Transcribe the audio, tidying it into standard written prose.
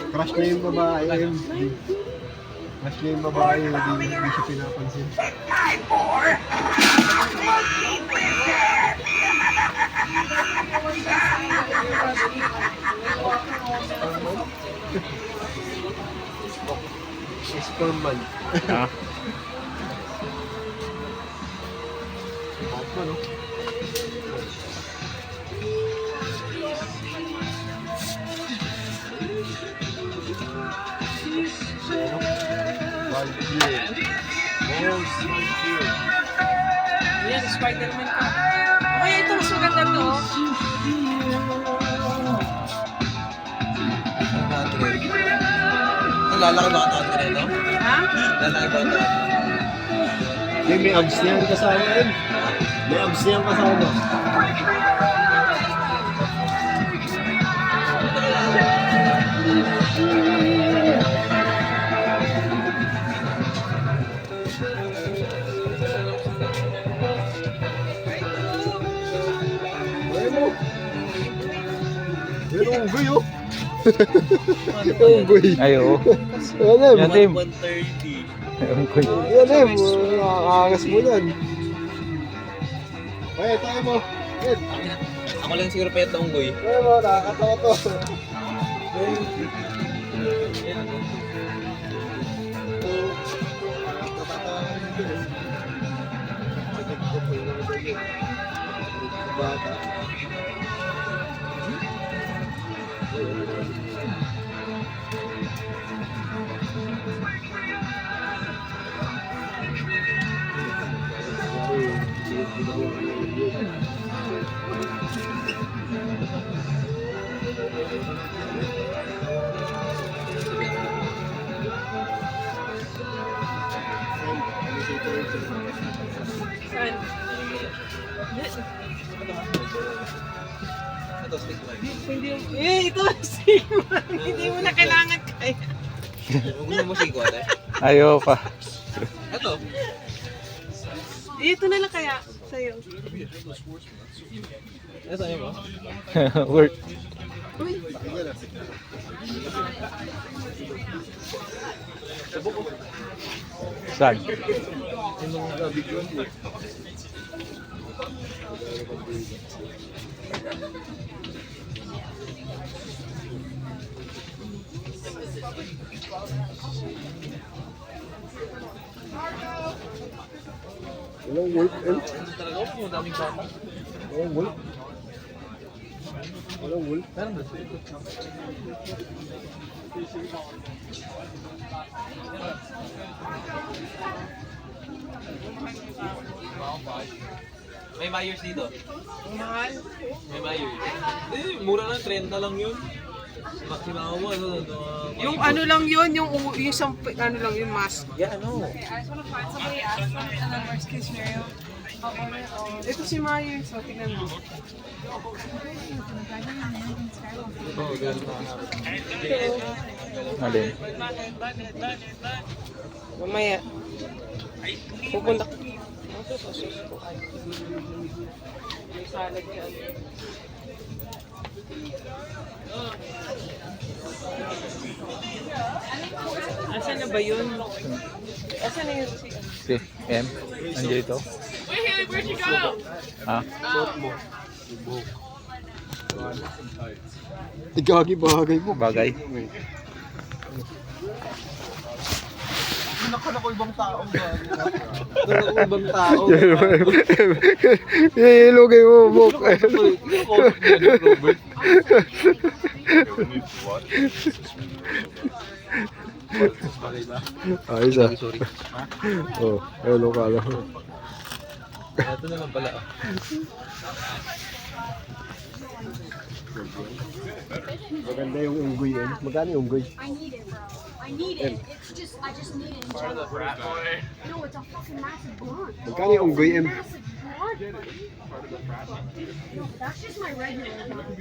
Crush na yung babae. Crush na yung babae. Hindi siya pinapansin. Sperman. Ah. Hot man, no? Yan, Spider-Man ka. Okay, ito mas maganda to. Lalaki ba ka taon no? Ha? Lalaki ba ito? May abs na yan kasama yun. May abs na yan kasama. Pero unggoy oh. Unggoy. Ay, oo. Yan Yan, Tim. 130. Unggoy. Yan angas mo yan. Ay, tayo mo. Yan. Ako lang siguro pa itong unggoy. Tayo mo, nakakatawa to. Bata. Saan? Ito, stick light. Hindi, ito Sigma. Hindi mo na kailangan kaya. Huwag mo musigo ate. Ayaw pa. Ito. Ito na lang kaya sa'yo. Ito yun mo. Work. Uy, Saan? Walang wolf, eh. Talaga ako, yung daming bata. Walang wolf. Walang wolf. Meron ba? May Myers dito. mahal. May Myers. Mura lang, 30 lang yun. Makina mo, Yung ano lang yun, yung isang ano lang yun, mask. Yeah, ano? Ito si Myers, so tingnan mo. Oo, ganun na. Alin? Mamaya. Pupunta. May salad ka. Asan na ba yun? Asan na yun? Si M? Nandiyo ito? Ha? Igagi bagay mo. Bagay? Nakala ko ibang tao ba? Nakala ko ibang tao. Ilugay mo, Bok. Robert. Ayos ah. Sorry. Oh, hello ka lang. Ito na lang pala. Maganda yung unggoy yan. Magkano yung unggoy? I need it, bro. I need it. It's just, I just need it in general. No, it's a fucking massive blunt. Magkano yung unggoy, M? Massive blunt, buddy. No, that's just my regular blunt.